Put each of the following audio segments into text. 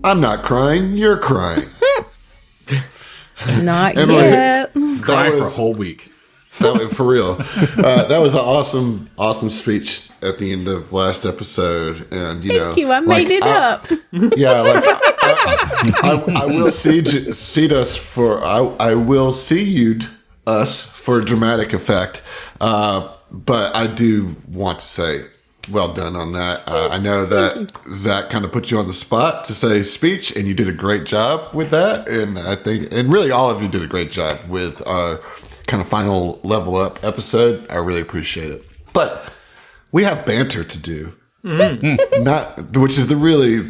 I'm not crying. You're crying. Not Emily, yet. Crying for a whole week. For real. That was an awesome speech at the end of last episode. And Thank you. I made it up. Yeah, like I will seed us for. I will see us for dramatic effect. But I do want to say, well done on that. I know that Zach kind of put you on the spot to say speech, and you did a great job with that. And I think, and really all of you did a great job with our kind of final level up episode. I really appreciate it. But we have banter to do. Which is the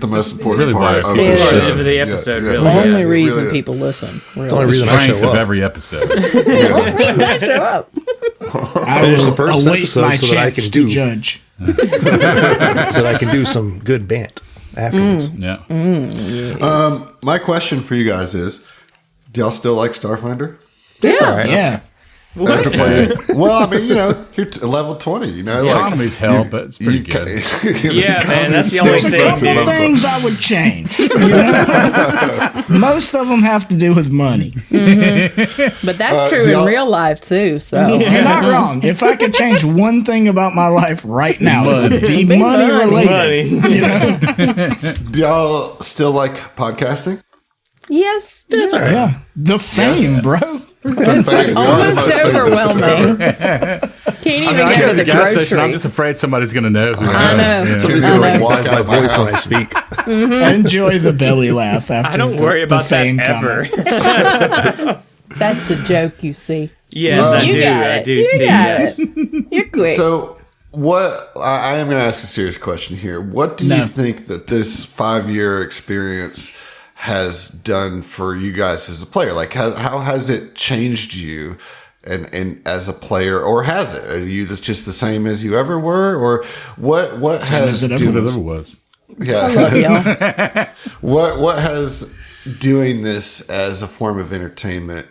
most important part of the show. The episode, really. The only reason people listen. The only reason I show up. Of every episode. I show up. I will await my chance to judge. So that I can do some good bant afterwards. Yeah. Yes. My question for you guys is, do y'all still like Starfinder? It's all right. Yeah. After playing, well, I mean, you're level 20. The economy's hell, but it's pretty good. Yeah, man, that's the only thing. There's a couple things I would change. Most of them have to do with money. But that's true in real life, too. So You're not wrong. If I could change one thing about my life right now, it would be money related. Do y'all still like podcasting? yes. That's all right. Yeah. The fame, bro. Almost overwhelming. Can't even I go go to to the the gas station. I'm grocery. just afraid somebody's going to know. I know. Somebody's I going know. to walk out My of my voice when I house. speak. Enjoy the belly laugh after I don't worry about that fame ever. That's the joke, you see. Yes, I You do. got I it. do You see. got Yes. it. You're quick. So, what I am going to ask a serious question here. What do you think that this 5-year experience has done for you guys as a player? Like, how has it changed you and as a player, or has it? Are you just the same as you ever were, or what has as it Dude, whatever it was. I love y'all. what has doing this as a form of entertainment,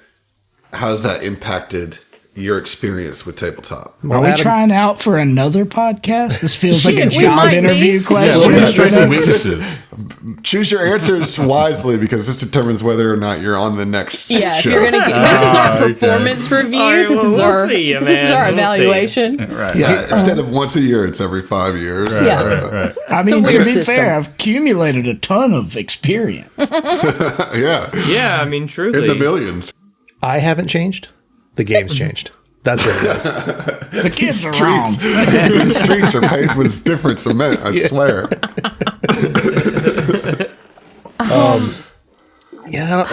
how's that impacted your experience with Tabletop? Are we trying out for another podcast? This feels like a Shit, we job might be. interview question. What are your strengths and weaknesses? Choose your answers wisely, because this determines whether or not you're on the next Yeah, if show. you're gonna get, this is our performance review. All right, this is we'll our see you, this is man. our We'll see. evaluation. Right. Yeah, instead of once a year, it's every 5 years. Yeah. Right. I mean, It's a to weird be system. fair, I've accumulated a ton of experience. Yeah. Yeah, I mean, truly. In the millions. I haven't changed. The game's changed. That's what it is. The kids are wrong. The streets are paved with different cement, I swear. Yeah,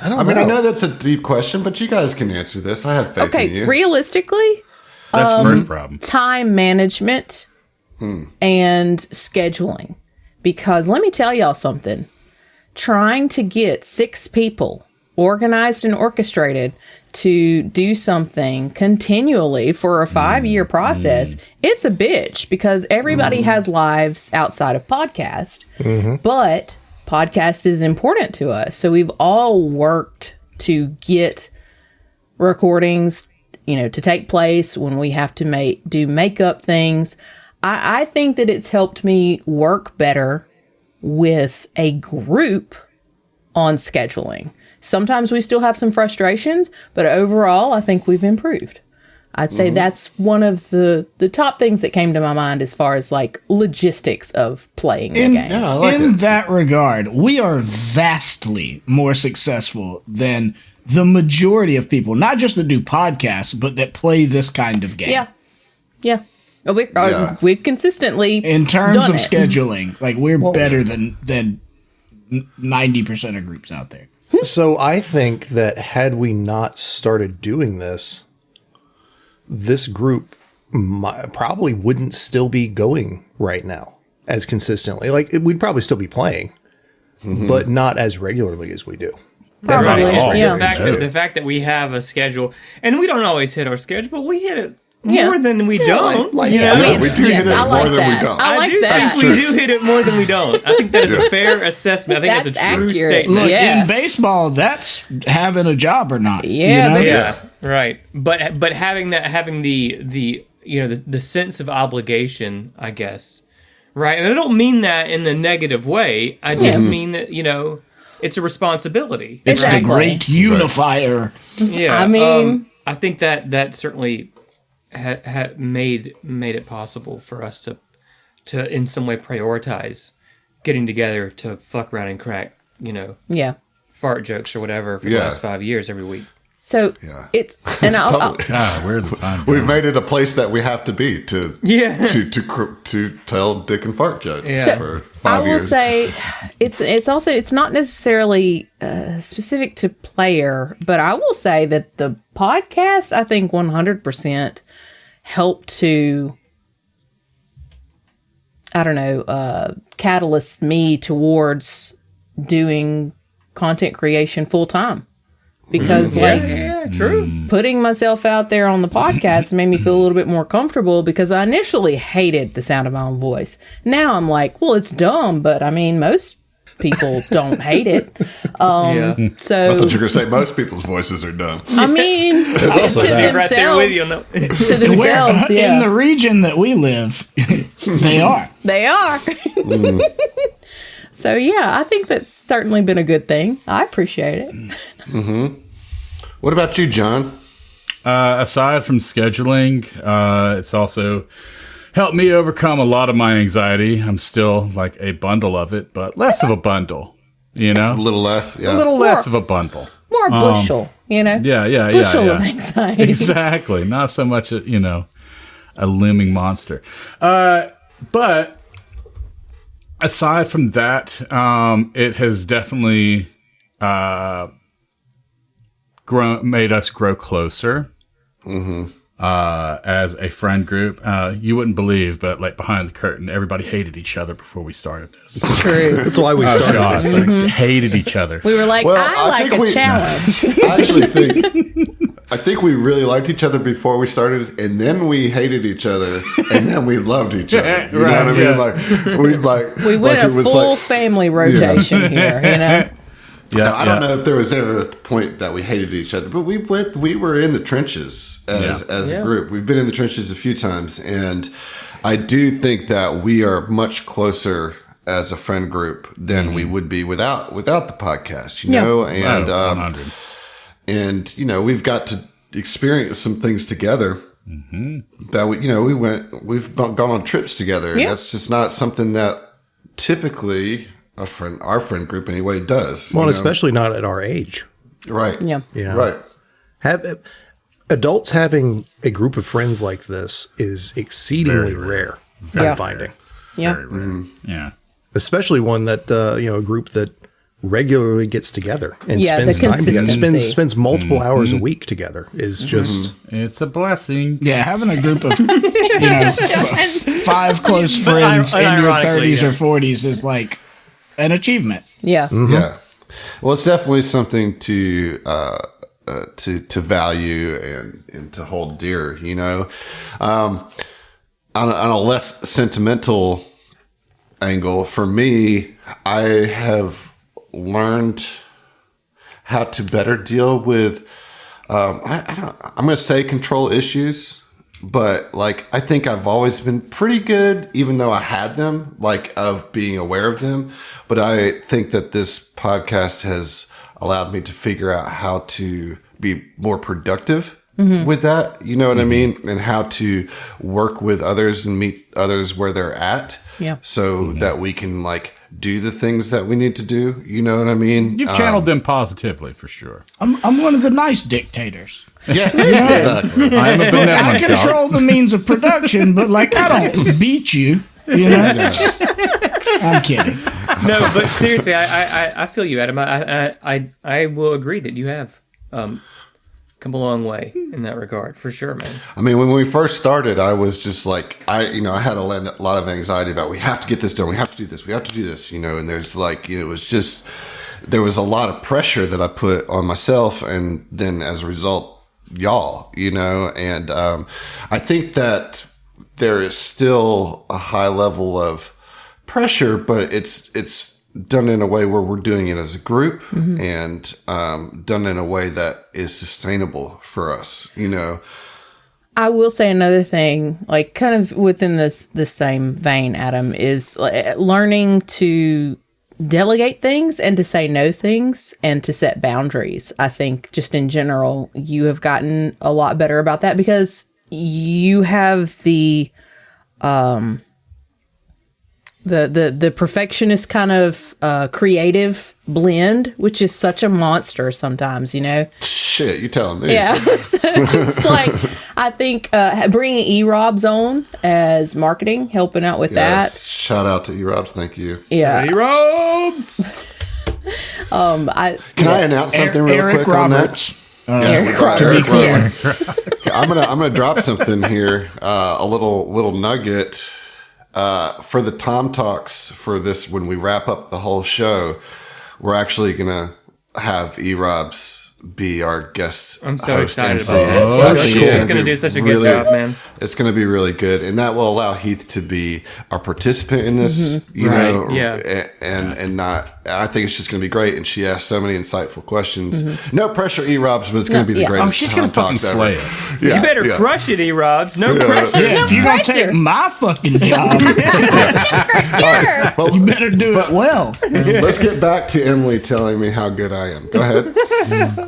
I don't I mean, know. I know that's a deep question, but you guys can answer this. I have faith in Okay, you. realistically, That's the first problem. time management and scheduling. Because let me tell y'all something. Trying to get 6 people organized and orchestrated to do something continually for a 5-year process, it's a bitch, because everybody has lives outside of podcast. But podcast is important to us. So we've all worked to get recordings, to take place when we have to do makeup things. I think that it's helped me work better with a group on scheduling. Sometimes we still have some frustrations, but overall, I think we've improved. I'd say that's one of the top things that came to my mind as far as like logistics of playing the game. Yeah, I like In it. that regard, we are vastly more successful than the majority of people, not just that do podcasts, but that play this kind of game. Yeah. We've consistently In terms done of it. scheduling, like we're better than 90% of groups out there. So I think that had we not started doing this, this group probably wouldn't still be going right now as consistently. Like, we'd probably still be playing, but not as regularly as we do. Probably, Right. yeah. The fact that we have a schedule, and we don't always hit our schedule, but we hit it Yeah. more than we don't. Like, you know? Yeah, we do hit it I like more than we that. don't. I like do that. think we do hit it more than we don't. I think that is a fair assessment. I think that's a That's true accurate. statement. Look, Yeah. in baseball, that's having a job or not. Yeah, baby. Yeah, right. But having the sense of obligation, I guess, Right, and I don't mean that in a negative way. I just mean that, it's a responsibility. It's Exactly. the great unifier. Yeah, I mean- I think that certainly made it possible for us to in some way prioritize getting together to fuck around and crack, Yeah. fart jokes or whatever for the last 5 years every week. So Yeah. it's and I'll God, where's the time? We've made it a place that we have to be to Yeah. to tell dick and fart jokes Yeah. for I 5 will years. say it's not necessarily specific to player, but I will say that the podcast I think 100% helped to catalyst me towards doing content creation full time. Because True. putting myself out there on the podcast made me feel a little bit more comfortable because I initially hated the sound of my own voice. Now I'm like, well, it's dumb, but I mean, most people don't hate it. Yeah. So I thought you were going to say most people's voices are dumb. I mean, to Right there with you on themselves, that. to themselves, In yeah, the region that we live, they are. they are. So yeah, I think that's certainly been a good thing. I appreciate it. What about you, John? Aside from scheduling, it's also helped me overcome a lot of my anxiety. I'm still like a bundle of it, but less of a bundle, A little less, yeah. A little less of a bundle. More bushel, Yeah, bushel of yeah. anxiety. Exactly. Not so much, a looming monster. But aside from that, it has definitely made us grow closer as a friend group. You wouldn't believe, but like behind the curtain, everybody hated each other before we started this. True. That's why we started God, this thing. they hated each other. We were like, Well, I like think a challenge. I actually think we really liked each other before we started, and then we hated each other, and then we loved each other. You know what I mean? yeah. We went a full family rotation here, Yeah, I don't know if there was ever a point that we hated each other, but we were in the trenches as a group. We've been in the trenches a few times, and I do think that we are much closer as a friend group than we would be without the podcast, and 100. and we've got to experience some things together that we've gone on trips together, and that's just not something that typically our friend group anyway does. Well, especially not at our age. Right. Yeah. Right. Adults having a group of friends like this is exceedingly rare. Yeah. I'm finding. Yeah. Very rare. Yeah. Especially one that a group that regularly gets together and Yeah, spends the time together, consistency. spends multiple hours a week together is just It's a blessing. Yeah, having a group of 5 close friends in your Unironically, 30s or 40s is like an achievement. Yeah. Yeah. Well, it's definitely something to value and to hold dear, on a less sentimental angle, for me, I have learned how to better deal with, I'm going to say control issues, but I think I've always been pretty good, even though I had them, of being aware of them. But I think that this podcast has allowed me to figure out how to be more productive with that. You know what I mean? And how to work with others and meet others where they're at. Yeah. So that we can do the things that we need to do. You know what I mean? You've channeled them positively for sure. I'm one of the nice dictators. Yes, exactly. I am a I benevolent dog. control the means of production, but I don't beat you. I'm kidding. No, but seriously, I feel you, Adam. I will agree that you have come a long way in that regard, for sure, man. I mean, when we first started, I was just I had a lot of anxiety about, we have to get this done. We have to do this. We have to do this, and there's it was just, there was a lot of pressure that I put on myself. And then as a result, y'all, and I think that there is still a high level of pressure, but it's done in a way where we're doing it as a group and done in a way that is sustainable for us, I will say another thing, like kind of within this same vein, Adam, is learning to delegate things and to say no things and to set boundaries. I think just in general, you have gotten a lot better about that because you have the perfectionist kind of creative blend, which is such a monster sometimes, you know? Shit, you telling me. Yeah. So it's like, I think bringing E-Robs on as marketing, helping out with Yes. Shout out to E-Robs. Thank you. that. Yeah. Robes. Can I announce something real Eric quick Roberts. on that? Eric Right, To be Eric clear. Roberts. I'm gonna drop something here, a little nugget for the Tom Talks for this. When we wrap up the whole show, we're actually gonna have E-Robs be our guest. I'm so host excited MC. about that. I think He's it's going to be do such a good really- job, man. It's going to be really good, and that will allow Heath to be our participant in this. You Right. know, Yeah. and not. I think it's just going to be great. And she asked so many insightful questions. No pressure, E-Robs, but it's going to be the yeah. greatest. Oh, she's Tom gonna fucking Talks ever. slay it. Yeah, You better yeah. crush it, E-Robs. No pressure. Yeah, if you're going to pressure. take my fucking job, Well, you better do it well. let's get back to Emily telling me how good I am. Go ahead.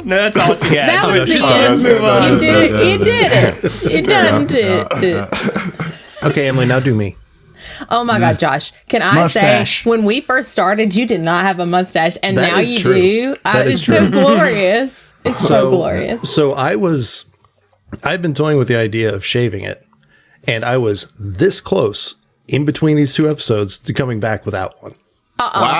No, that's all she got. That was the Let's end. move on. You did it. You did it. You done it. Okay, Emily, now do me. Oh my God, Josh. Can I Mustache. say, when we first started, you did not have a mustache, and That now is you true. do. That is It's so true. glorious. It's so glorious. So I've been toying with the idea of shaving it, and I was this close in between these two episodes to coming back without one.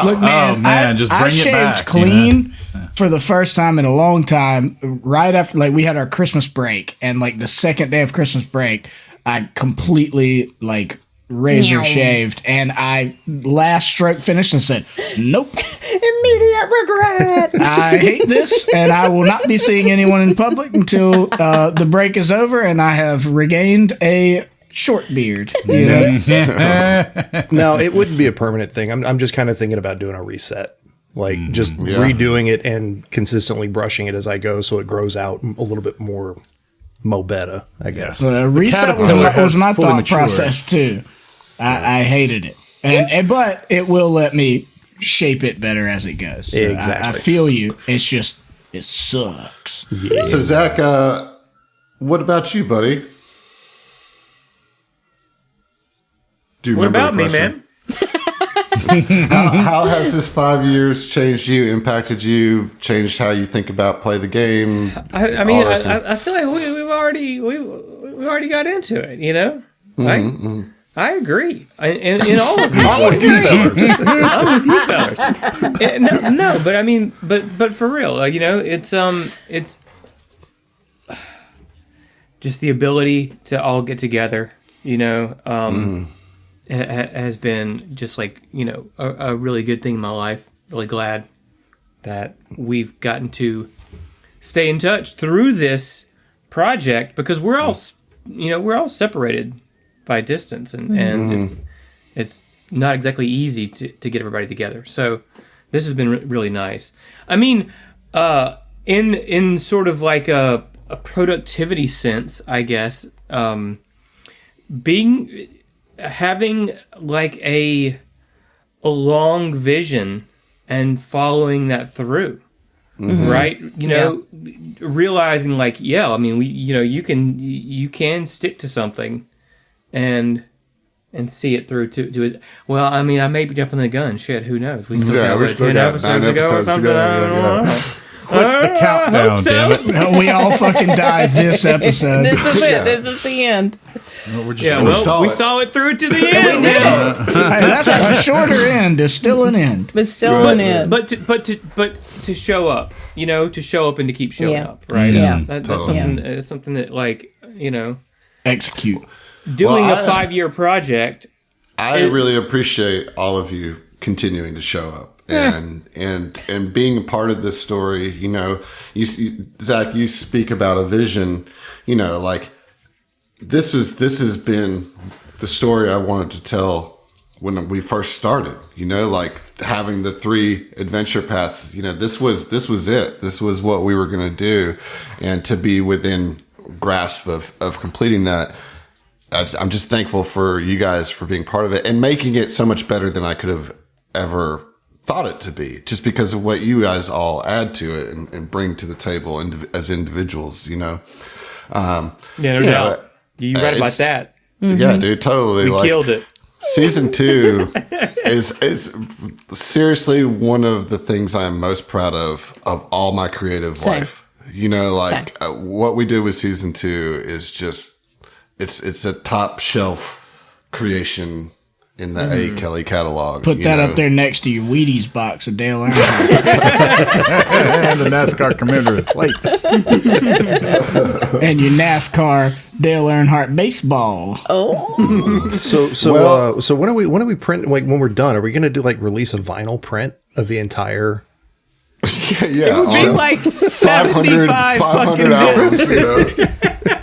Look, man, Oh, man, just I bring it shaved back, clean for the first time in a long time. Right after, like, we had our Christmas break, and like the second day of Christmas break, I completely like razor Meow. shaved, and I last stroke finished and said, "Nope, Immediate regret. I hate this, and I will not be seeing anyone in public until the break is over, and I have regained a short beard." You know? No, it wouldn't be a permanent thing. I'm just kind of thinking about doing a reset, like just redoing it and consistently brushing it as I go, so it grows out a little bit more better, I guess. Reset was caterpillar my has fully thought matured. process too. I hated it, but it will let me shape it better as it goes. So Exactly. I feel you. It's just it sucks. So Zach, what about you, buddy? Do you What remember about the me, question? man? How has this 5 years changed you, impacted you, changed how you think about play the game? I mean, all this kind I feel like we've already got into it. You know, I agree. In all of these, I'm with you, fellas. I'm with you fellas. No, but I mean, but for real, like, you know, it's just the ability to all get together. You know, has been just like, you know, a really good thing in my life. Really glad that we've gotten to stay in touch through this project, because we're all, you know, we're all separated by distance, and it's not exactly easy to get everybody together. So this has been really nice. I mean, in sort of like a productivity sense, I guess, having like a long vision and following that through, right? You know, realizing like, I mean, you can stick to something and see it through to it. Well, I mean, I may be jumping the gun. Shit, who knows? We still got we still got 9 episodes to go. Yeah. The countdown, damn it. We all fucking die this episode. This is it. This is the end. We're just Yeah, We well, saw we it. saw it through to the end. man. Hey, that's a shorter end is still an end. But still an end. But to show up, you know, to show up and to keep showing Yeah. up, right? Yeah. That's Totally. something that, like, you know, Execute. doing Well, a 5-year project. I really appreciate all of you continuing to show up and being a part of this story. You know, Zach, you speak about a vision. You know, like this has been the story I wanted to tell when we first started. You know, like having the 3 adventure paths. You know, this was it. This was what we were going to do, and to be within grasp of completing that. I'm just thankful for you guys for being part of it and making it so much better than I could have ever thought it to be, just because of what you guys all add to it and bring to the table as individuals, No doubt. You right about that. Yeah, dude, totally. We killed it. Season 2 is seriously one of the things I'm most proud of all my creative life. What we did with season 2 is just it's a top shelf creation in the A. Kelly catalog. Put that up there next to your Wheaties box of Dale Earnhardt. And the NASCAR commemorative plates. And your NASCAR Dale Earnhardt baseball. Oh. So when are we print, like when we're done, are we going to do like release a vinyl print of the entire? Yeah. It would be like 75 500 albums,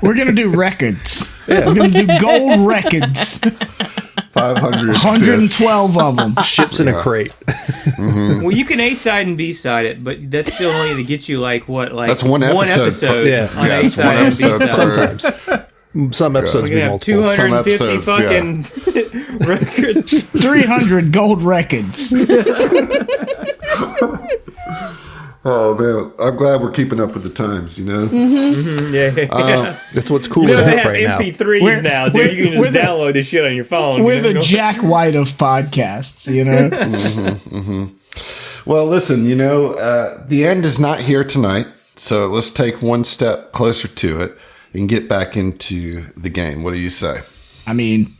We're going to do records. Yeah. We're going to do gold records. 500. 112 of them. Ships in a crate. Well, you can A-side and B-side it, but that's still only to get you that's one episode. Yeah. On Yeah, it's A-side one and B-side. episode. Sometimes. Some episodes We're be going to have multiple. 250 Some fucking records. 300 gold records. Oh man, I'm glad we're keeping up with the times. Yeah. That's what's cool They about have right now. MP3s now, dude. You can just download this shit on your phone. We're the Jack White of podcasts, Well, listen, the end is not here tonight, so let's take one step closer to it and get back into the game. What do you say? I mean,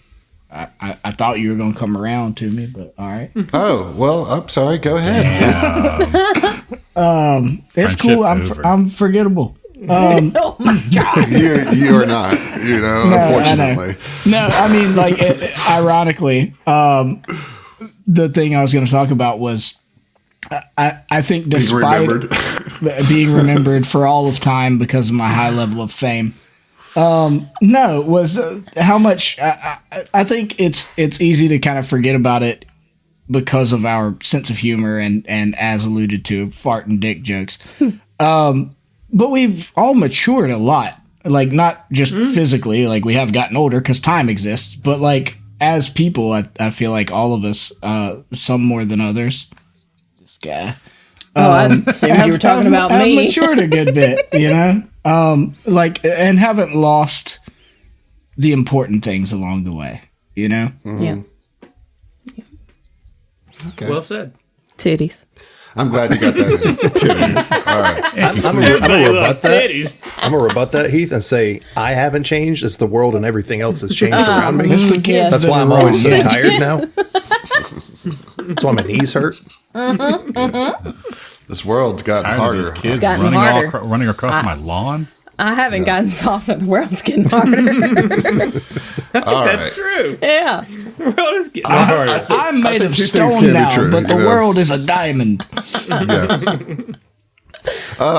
I thought you were going to come around to me, but all right. Oh, well, I'm sorry. Go ahead. It's cool. over. I'm forgettable. Oh my God. You are not, unfortunately. No, I mean, like, ironically, the thing I was going to talk about was I think despite being remembered for all of time because of my high level of fame, was how much I think it's easy to kind of forget about it because of our sense of humor and as alluded to, fart and dick jokes. But we've all matured a lot, like not just physically, like we have gotten older because time exists, but like as people, I feel like all of us, some more than others. This guy. I assumed you were talking about me. I've matured a good bit, and haven't lost the important things along the way, Yeah. Okay. Well said. Titties. I'm glad you got that in. Titties. All right. I'm gonna rebut that. I'm gonna rebut that, Heath, and say I haven't changed. It's the world and everything else that's changed around me. It's the kids. Yes. That's that why are I'm always so wrong. tired now. That's why my knees hurt. This world's gotten Tired of harder. these kids gotten running, harder. running across my lawn. I haven't gotten softer. The world's getting harder. All That's right. true. Yeah. The world is getting harder. I'm made of two things can stone be now, true, but the world is a diamond. Yeah.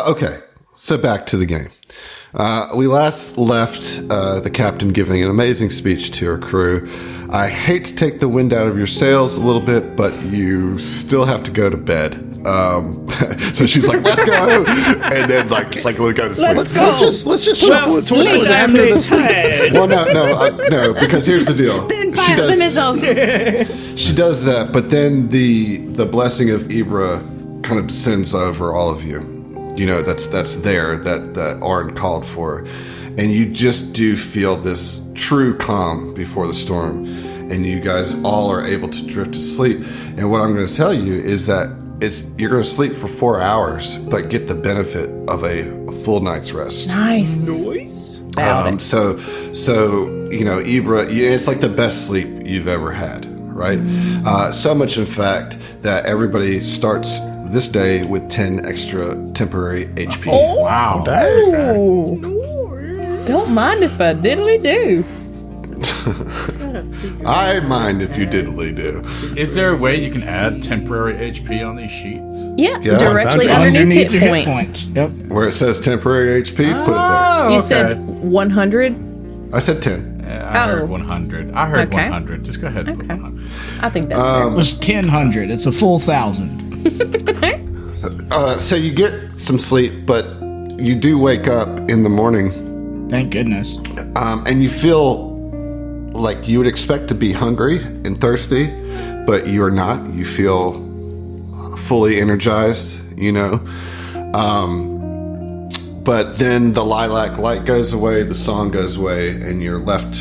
Okay, so back to the game. We last left the captain giving an amazing speech to her crew. I hate to take the wind out of your sails a little bit, but you still have to go to bed. So she's like, "Let's go," and then it's like, "Let's go to sleep." Let's go. Let's just shuffle it towards after this. Well, no, because here's the deal. Then fire some missiles. She does that, but then the blessing of Ibra kind of descends over all of you. That's there that Arn called for, and you just do feel this true calm before the storm, and you guys all are able to drift to sleep. And what I'm going to tell you is that you're going to sleep for 4 hours, but get the benefit of a full night's rest. Nice. So Ibra, it's like the best sleep you've ever had, right? So much, in fact, that everybody starts this day with 10 extra temporary HP. Oh, Wow. oh. Don't mind if I diddly do. I mind if you diddly do. Is there a way you can add temporary HP on these sheets? Yeah, Yeah. directly Underneath underneath your hit hit point. points. Yep. Where it says temporary HP, put it there. You said 100? I said 10. Yeah, I heard Oh. 100. I heard Okay. 100. Just go ahead and put Okay. 100. I think that's It was 1,000. It's a full 1,000. So you get some sleep, but you do wake up in the morning Thank goodness. And you feel like you would expect to be hungry and thirsty, but you are not. You feel fully energized, but then the lilac light goes away, the song goes away, and you're left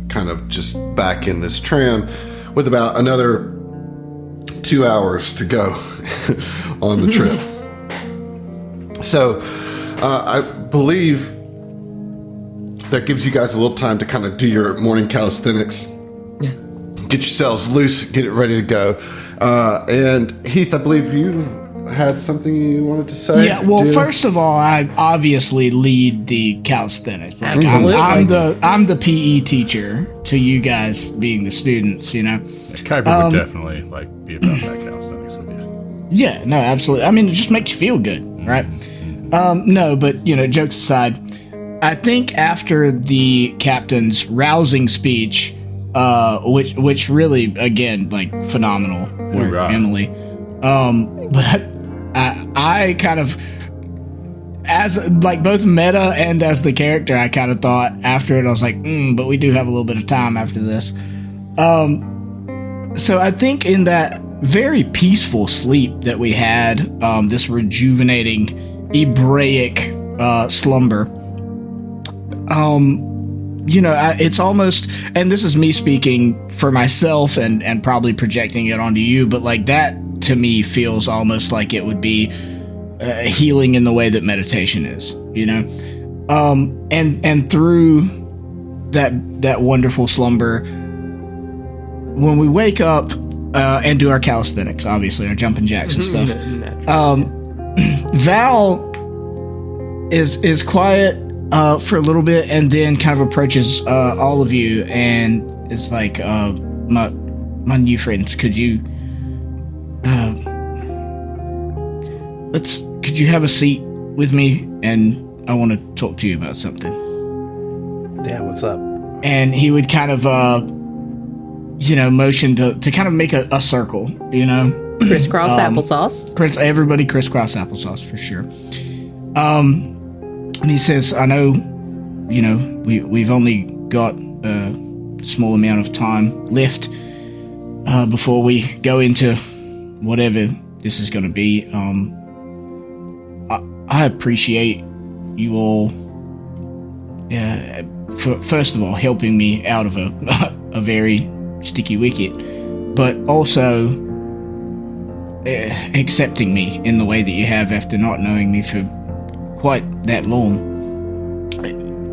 kind of just back in this tram with about another 2 hours to go on the trip. So I believe that gives you guys a little time to kind of do your morning calisthenics, get yourselves loose, get it ready to go. And Heath, I believe you had something you wanted to say. Yeah, well, first of all, I obviously lead the calisthenics. Like, Absolutely. I'm the PE teacher to you guys being the students, Kuiper would definitely be about that calisthenics with you. Yeah, no, absolutely. I mean, it just makes you feel good, right? No, but, jokes aside, I think after the captain's rousing speech, which really, again, phenomenal work, Hoorah. Emily. But I kind of, as both meta and as the character, I kind of thought after it, I was like, but we do have a little bit of time after this. So I think in that very peaceful sleep that we had, this rejuvenating Hebraic slumber, it's almost, and this is me speaking for myself and probably projecting it onto you, but that to me feels almost like it would be healing in the way that meditation is, and through that wonderful slumber, when we wake up and do our calisthenics, obviously our jumping jacks and stuff, Val is quiet for a little bit, and then kind of approaches all of you, and it's like, my new friends, could you could you have a seat with me, and I want to talk to you about something. Yeah, what's up? And he would kind of motion to kind of make a circle, Crisscross applesauce. Everybody crisscross applesauce for sure. And he says, I know, we've only got a small amount of time left before we go into whatever this is going to be. I appreciate you all, first of all, helping me out of a very sticky wicket, but also accepting me in the way that you have after not knowing me for quite that long.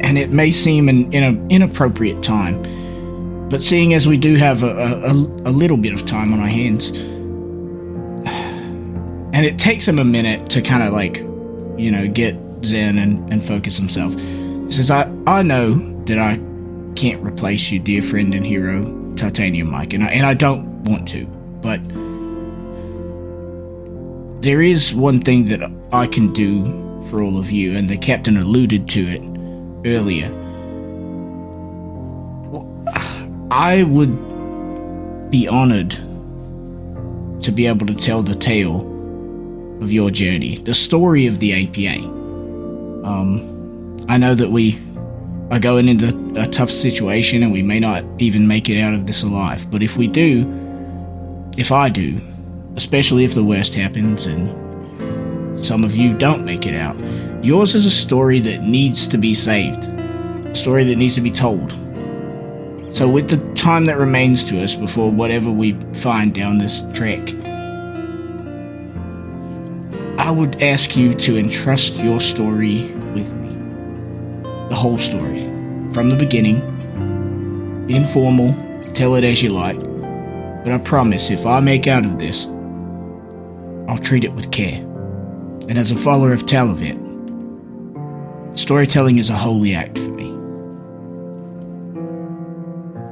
And it may seem in an inappropriate time, but seeing as we do have a little bit of time on our hands, and it takes him a minute to kind of get zen and focus himself. He says, I know that I can't replace you, dear friend and hero, Titanium Mike, and I don't want to, but there is one thing that I can do for all of you, and the captain alluded to it earlier. I would be honored to be able to tell the tale of your journey, the story of the APA. I know that we are going into a tough situation and we may not even make it out of this alive, but if I do, especially if the worst happens and some of you don't make it out, yours is a story that needs to be saved, a story that needs to be told. So with the time that remains to us before whatever we find down this trek, I would ask you to entrust your story with me. The whole story. From the beginning. Informal. Tell it as you like. But I promise, if I make out of this, I'll treat it with care. And as a follower of Talavet, storytelling is a holy act for me.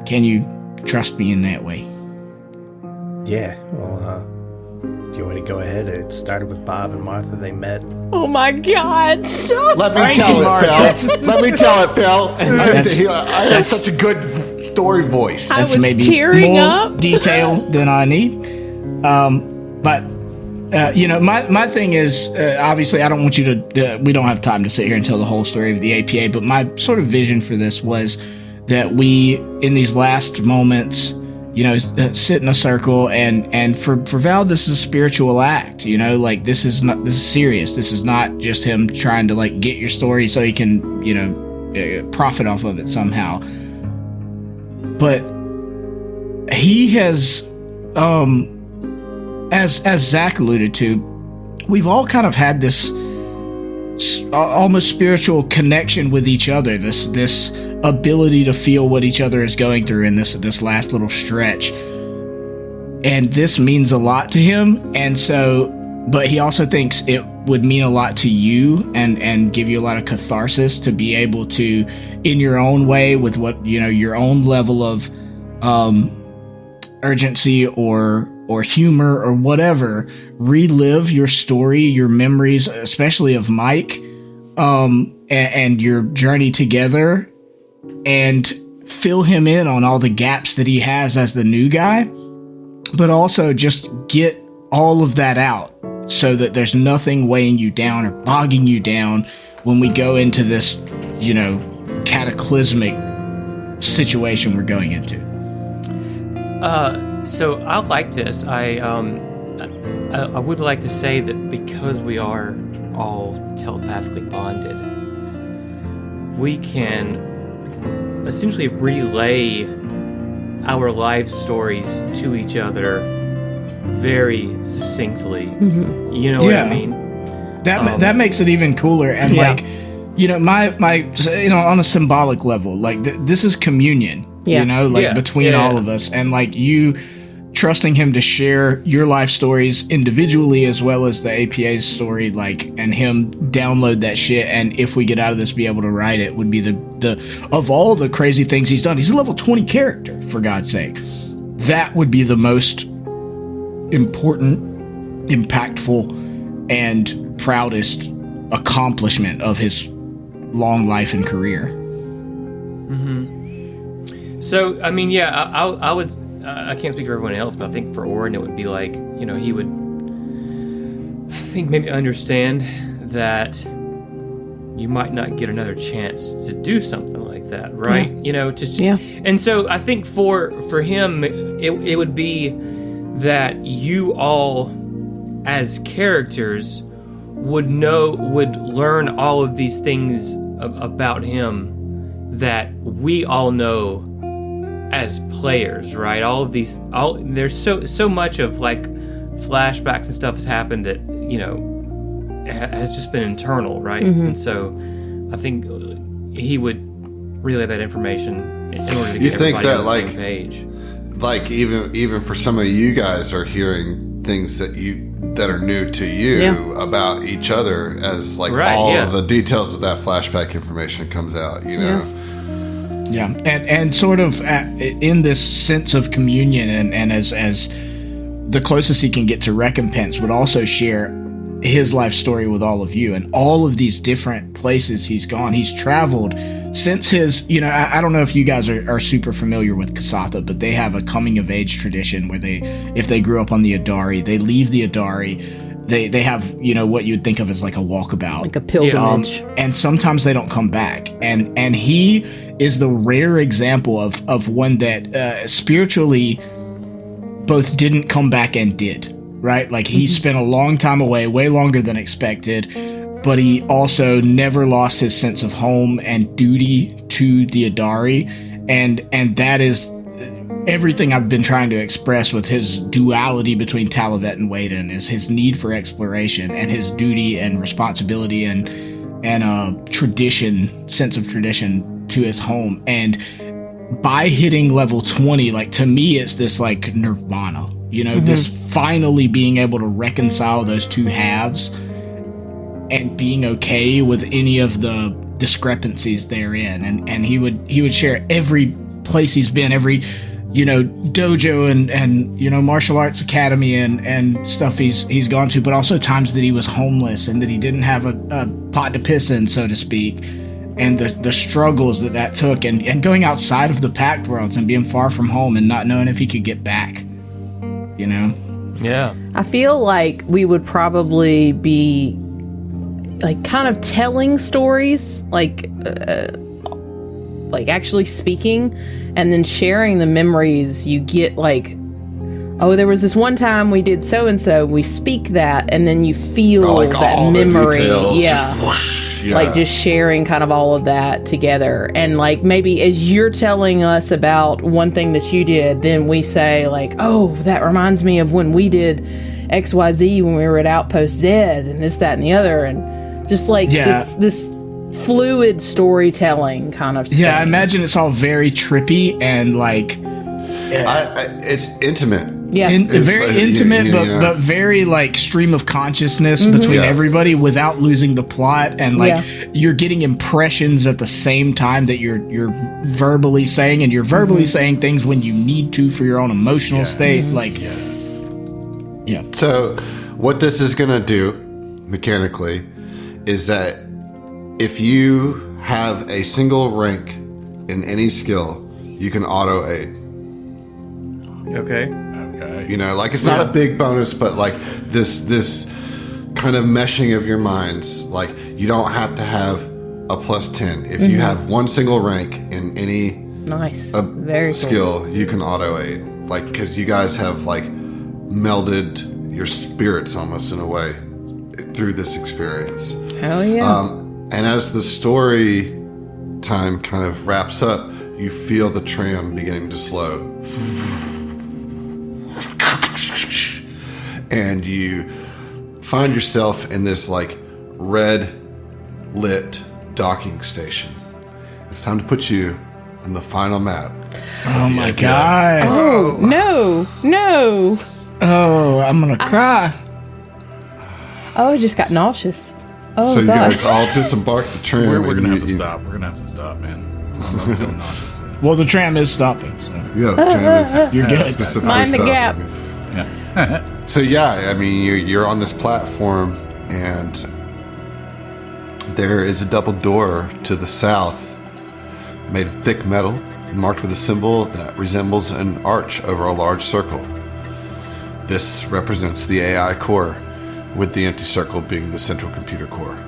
Can you trust me in that way? Yeah, well, do you want to go ahead? It started with Bob and Martha. They met. Oh my God! Stop! Let me tell it, pal. Let me tell it, pal. I have such a good story voice. I That's was maybe tearing more up. detail than I need. But My thing is, obviously, I don't want you to, we don't have time to sit here and tell the whole story of the APA, but my sort of vision for this was that we, in these last moments, sit in a circle, and for Val, this is a spiritual act, like this is serious. This is not just him trying to like get your story so he can, profit off of it somehow. But he has, as Zach alluded to, we've all kind of had this almost spiritual connection with each other, this ability to feel what each other is going through in this last little stretch. And this means a lot to him. And so, but he also thinks it would mean a lot to you and give you a lot of catharsis to be able to, in your own way, with what, your own level of urgency or humor or whatever, relive your story, your memories, especially of Mike, and your journey together, and fill him in on all the gaps that he has as the new guy, but also just get all of that out so that there's nothing weighing you down or bogging you down when we go into this, cataclysmic situation we're going into. So I like this. I would like to say that because we are all telepathically bonded, we can essentially relay our life stories to each other very succinctly. Mm-hmm. You know what I mean? That makes it even cooler. And like, my on a symbolic level, like this is communion. Yeah. Between all of us, and like you trusting him to share your life stories individually as well as the APA's story, like, and him download that shit, and if we get out of this, be able to write it, would be the of all the crazy things he's done. He's a level 20 character, for God's sake. That would be the most important, impactful, and proudest accomplishment of his long life and career. So, I mean, I would, I can't speak for everyone else, but I think for Oren, it would be like, he would, I think, maybe understand that you might not get another chance to do something like that, right? And so I think for him, it would be that you all, as characters, would learn all of these things about him that we all know as players, right? There's so much of like flashbacks and stuff has happened that has just been internal, right? Mm-hmm. And so I think he would relay that information in order to get everybody on the same page. Like even for some of you guys are hearing things that are new to you about each other, as like of the details of that flashback information comes out, Yeah, and sort of in this sense of communion, and as the closest he can get to recompense, would also share his life story with all of you, and all of these different places he's gone. He's traveled since his, I don't know if you guys are super familiar with Kasatha, but they have a coming of age tradition where if they grew up on the Adari, they leave the Adari. They have, what you'd think of as like a walkabout. Like a pilgrimage. And sometimes they don't come back. And he is the rare example of one that spiritually both didn't come back and did, right? Like he spent a long time away, way longer than expected, but he also never lost his sense of home and duty to the Adari. And that is everything I've been trying to express with his duality between Talavet and Waden, is his need for exploration and his duty and responsibility and sense of tradition to his home. And by hitting level 20, like, to me, it's this like nirvana, this finally being able to reconcile those two halves and being okay with any of the discrepancies therein. And he would share every place he's been, every dojo and martial arts academy and stuff he's gone to, but also times that he was homeless and that he didn't have a pot to piss in, so to speak, and the struggles that took, and going outside of the Pact Worlds and being far from home and not knowing if he could get back, Yeah. I feel like we would probably be like kind of telling stories, like actually speaking, and then sharing the memories you get. Like, oh, there was this one time we did so and so. We speak that, and then you feel like that all the memory. details, Yeah. just whoosh, yeah. Like just sharing kind of all of that together. And like maybe as you're telling us about one thing that you did, then we say like, oh, that reminds me of when we did XYZ when we were at Outpost Z and this, that, and the other. And just like this fluid storytelling kind of thing. Yeah, I imagine it's all very trippy and like It's intimate. Yeah. Very intimate, but very like stream of consciousness between everybody without losing the plot, and like you're getting impressions at the same time that you're verbally saying, and you're verbally saying things when you need to for your own emotional state. Like, So, what this is going to do mechanically is that if you have a single rank in any skill, you can auto aid. Okay. You know, like it's not a big bonus, but like this kind of meshing of your minds. Like you don't have to have a plus 10. If you have one single rank in any very skill, cool. You can auto aid. Like because you guys have like melded your spirits almost in a way through this experience. Hell yeah. And as the story time kind of wraps up, you feel the tram beginning to slow. And you find yourself in this like red lit docking station. It's time to put you on the final map. oh my god! Oh no! Oh, I'm gonna cry. Oh, I just got nauseous. Oh, So you gosh. guys all disembark the tram. We're and gonna have to you- stop. We're gonna have to stop, man. I'm feeling nauseous today. Well, the tram is stopping. So. Yeah, the tram is You're good. specifically Mind the stopping. gap. So yeah, I mean you're on this platform, and there is a double door to the south, made of thick metal, marked with a symbol that resembles an arch over a large circle. This represents the AI core, with the empty circle being the central computer core.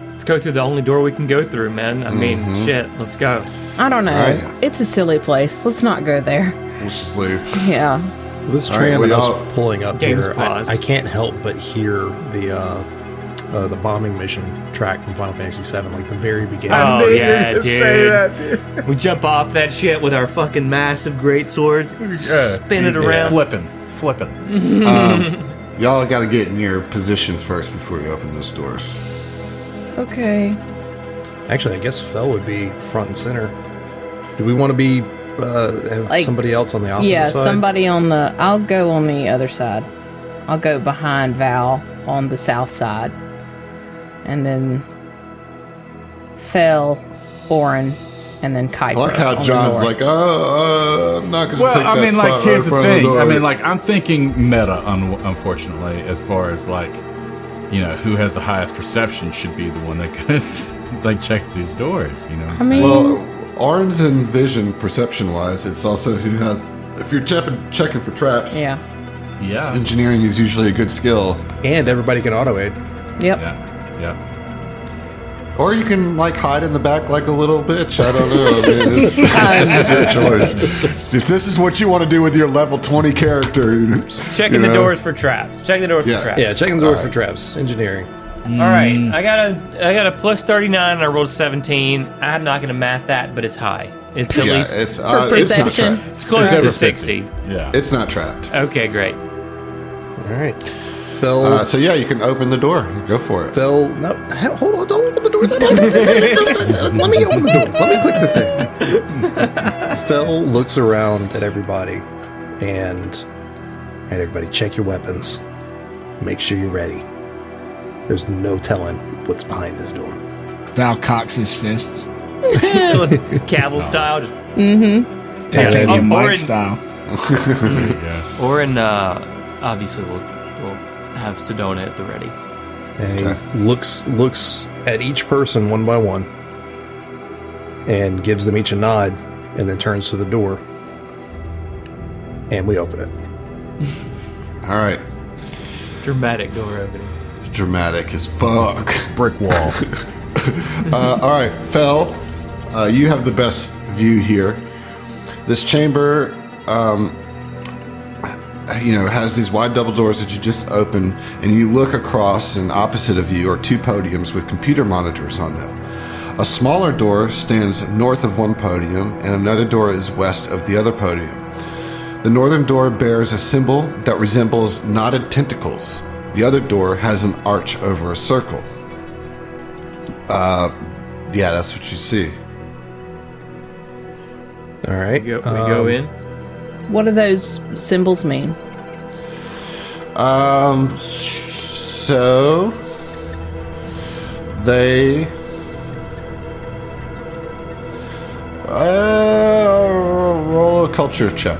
Let's go through the only door we can go through, man. I mean, shit, let's go. I don't know. Right. It's a silly place. Let's not go there. Let's just leave. Yeah. This All tram right, and us well, pulling up Game's here, paused. I can't help but hear the bombing mission track from Final Fantasy VII, like the very beginning. Oh, yeah, dude. We jump off that shit with our fucking massive great swords, spin it around. Flipping. Y'all got to get in your positions first before you open those doors. Okay. Actually, I guess Fel would be front and center. Do we want to be have Like- somebody else on the opposite Yeah, side? somebody on the... I'll go on the other side. I'll go behind Val on the south side. And then Fel, Oren, and then Kuiper. I like how on John's the like, north. I'm not going to Well, take that I mean, spot like, here's right in the front of thing. door. I mean, like, I'm thinking meta, unfortunately, as far as, like, you know, who has the highest perception should be the one that goes, like, checks these doors, you know what I'm saying? Well, Orange and Vision, perception-wise, it's also who had... If you're checking for traps, Yeah. Yeah. engineering is usually a good skill. And everybody can auto aid. Yep. Yeah. Or you can, like, hide in the back like a little bitch. I don't know. I mean, it's your choice. If this is what you want to do with your level 20 character... Checking you the know. doors for traps. Checking the doors Yeah. for traps. Yeah, checking the door for traps. Engineering. All right, I got a plus 39 and I rolled 17. I'm not gonna math that, but it's high. It's at Yeah, least it's For not perception. trapped. it's close Over to 50. 60. Yeah. It's not trapped. Okay, great. All right. Fel, So yeah, you can open the door. Go for it. Fel, no, hold on, don't open the doors. Let me open the doors. Let me click the thing. Fel looks around at everybody, and everybody check your weapons. Make sure you're ready. There's no telling what's behind this door. Val cocks his fists. Cavill style, just Titanium or Mike in- style. Yeah. or in obviously we'll have Sedona at the ready. And he looks at each person one by one, and gives them each a nod, and then turns to the door, and we open it. All right. Dramatic door opening. Dramatic as fuck. Brick wall. All right, Fel, you have the best view here. This chamber, has these wide double doors that you just open, and you look across, and opposite of you are two podiums with computer monitors on them. A smaller door stands north of one podium, and another door is west of the other podium. The northern door bears a symbol that resembles knotted tentacles. The other door has an arch over a circle. Yeah, that's what you see. All right. We go in. What do those symbols mean? So they roll a culture check.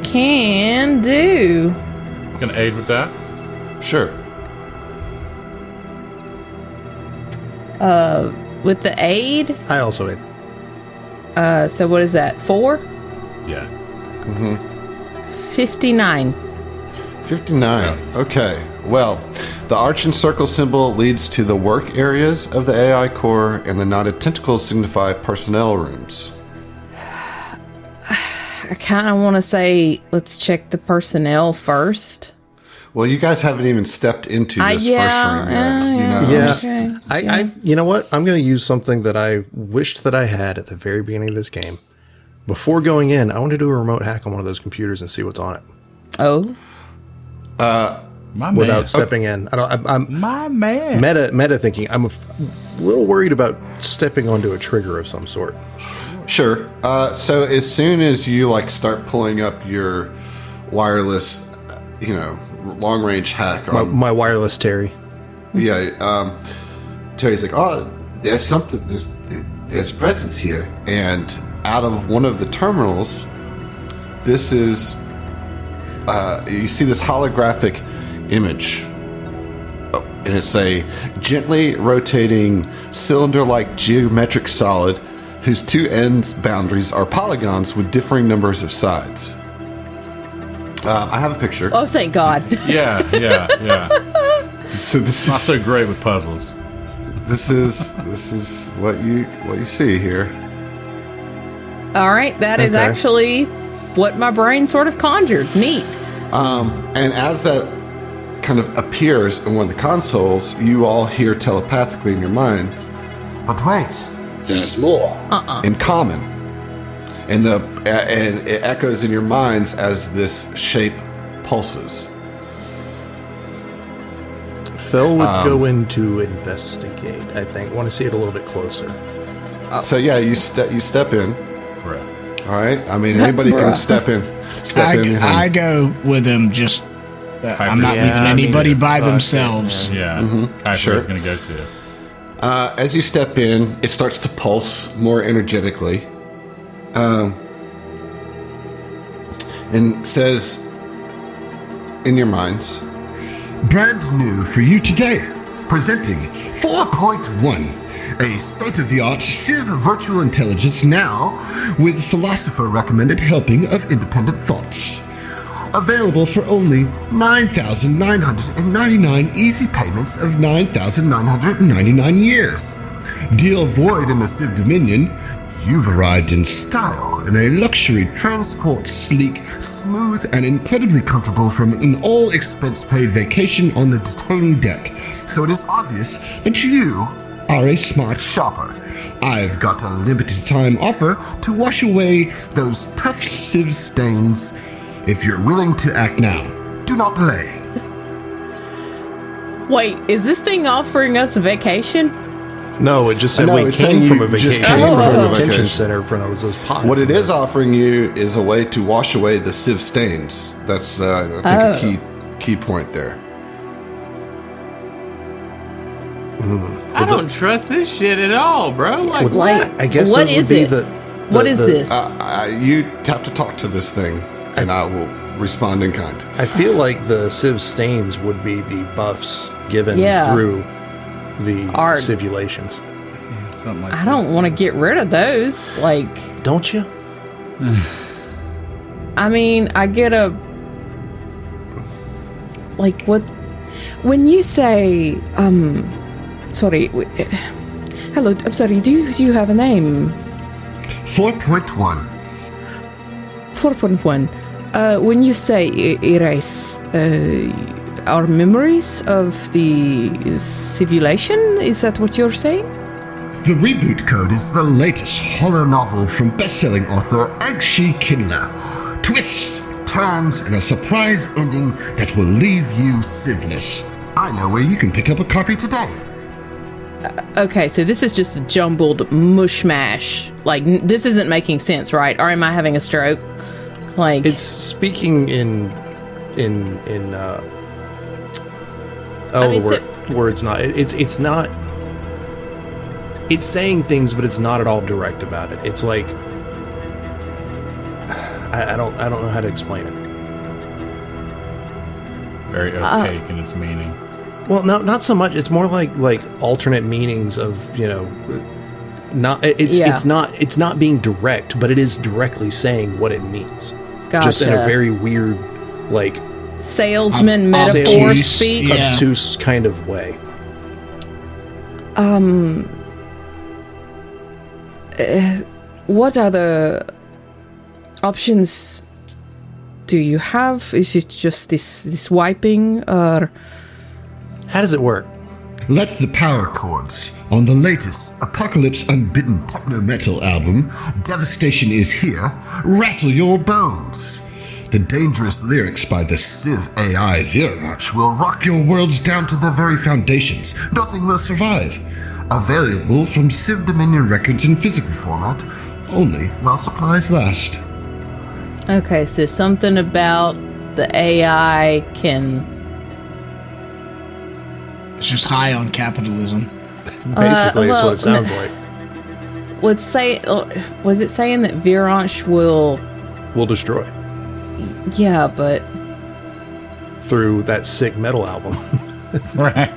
Can do. Gonna aid with that. Sure. With the aid. I also aid. So what is that? 4? Yeah. 59. 59. Okay. Well, the arch and circle symbol leads to the work areas of the AI core, and the knotted tentacles signify personnel rooms. I kind of want to say let's check the personnel first. Well, you guys haven't even stepped into this yeah, first room yet. Yeah. Okay. I you know what? I'm going to use something that I wished that I had at the very beginning of this game. Before going in, I want to do a remote hack on one of those computers and see what's on it. Oh. My Without man. stepping in. I'm My man. meta thinking. I'm a little worried about stepping onto a trigger of some sort. Sure. So as soon as you start pulling up your wireless, long range hack on My wireless Terry. Terry's like, oh, there's something. There's presence here, and out of one of the terminals, this is. You see this holographic image, and it's a gently rotating cylinder-like geometric solid whose two end boundaries are polygons with differing numbers of sides. I have a picture. Oh, thank God. Yeah. So this Not is so great with puzzles. this is what you see here. All right. That is Okay. actually what my brain sort of conjured. Neat. And as that kind of appears in one of the consoles, you all hear telepathically in your minds, but wait, there's more. In common. And it echoes in your minds as this shape pulses. Phil would go in to investigate, I think. Want to see it a little bit closer. So yeah, you step in. Right. All right. I mean, anybody can step in. I go with him. Just I'm not leaving anybody by themselves. Yeah. Kaiser Sure. is gonna go to. As you step in, it starts to pulse more energetically, and says in your minds, Brand new for you today, presenting 4.1, a state-of-the-art Civ virtual intelligence now with philosopher-recommended helping of independent thoughts. Available for only 9,999 easy payments of 9,999 years. Deal void in the Civ Dominion. You've arrived in style in a luxury transport, sleek, smooth, and incredibly comfortable from an all-expense-paid vacation on the Detaining deck. So it is obvious that you are a smart shopper. I've got a limited-time offer to wash away those tough Civ stains. If you're willing to act now, do not delay. Wait, is this thing offering us a vacation? No, it just said No, we it's saying came from you a just vacation came from from a a detention vacation. center for those pods. what it is offering you is a way to wash away the Civ stains. That's, I think, a key point there. I don't trust this shit at all, bro. Like, Like, I guess what those would is be it? the What is this? You have to talk to this thing, and I will respond in kind. I feel like the Civ stains would be the buffs given Yeah. through the Art. simulations. Something like I don't want to get rid of those. Like, Don't you? I mean, I get a like what when you say sorry, hello, I'm sorry, do you have a name? 4.1. 4.1. When you say erase our memories of the civilization, is that what you're saying? The Reboot Code is the latest horror novel from best-selling author Eggshe Kindler. Twists, turns, and a surprise ending that will leave you civless. I know where you can pick up a copy today. Okay, so this is just a jumbled mush-mash. Like, this isn't making sense, right? Or am I having a stroke? Like, It's speaking in words not. It's not. It's saying things, but it's not at all direct about it. It's like I don't know how to explain it. Very opaque in its meaning. Well, no, not so much. It's more like alternate meanings of, not it's not being direct, but it is directly saying what it means. gotcha. Just in a very weird, like salesman metaphor speak. Obtuse kind of way. What other options do you have? Is it just this wiping, or How does it work? Let the power chords on the latest Apocalypse Unbidden techno metal album, Devastation Is Here, rattle your bones. The dangerous lyrics by the Civ AI Vhieransch will rock your worlds down to their very foundations. Nothing will survive. Available from Civ Dominion Records in physical format, only while supplies last. okay? So something about the AI can. It's just high on capitalism. Basically, it's what it sounds like. Was it saying that Vhieransch will? Will destroy Yeah, but through that sick metal album. Right.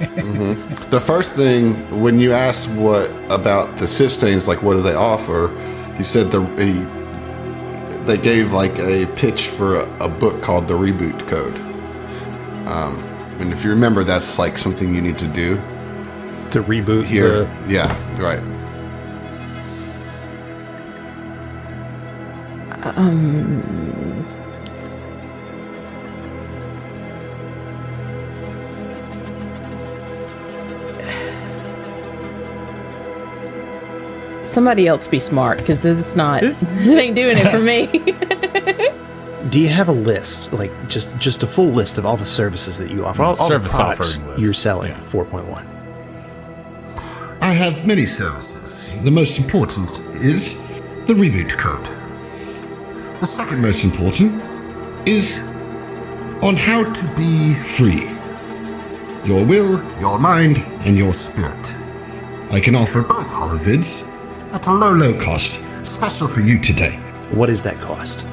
The first thing, when you asked what about the Civ stains, like what do they offer, he said they gave like a pitch for a book called The Reboot Code. And if you remember, that's like something you need to do To reboot here. Yeah, right. somebody else be smart, because this is not. It ain't doing it for me. Do you have a list, like just a full list of all the services that you offer, all the Service products offering list. you're selling? Yeah. 4.1. I have many services. The most important is the Reboot Code. The second most important is on how to be free. Your will, your mind, and your spirit. I can offer both holovids at a low cost, special for you today. What is that cost?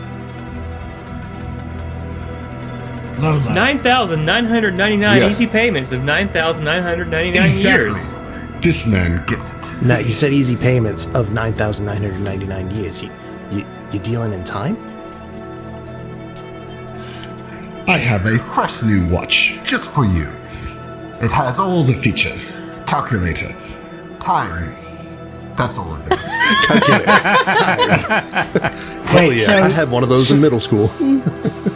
Low. 9,999 Yeah. easy payments of 9,999 years. This man gets it. Now, you said easy payments of 9,999 years. You dealing in time? I have a fresh new watch just for you. It has all the features. Calculator. Time. That's all of them. Hell Wait, yeah, so I had one of those in middle school.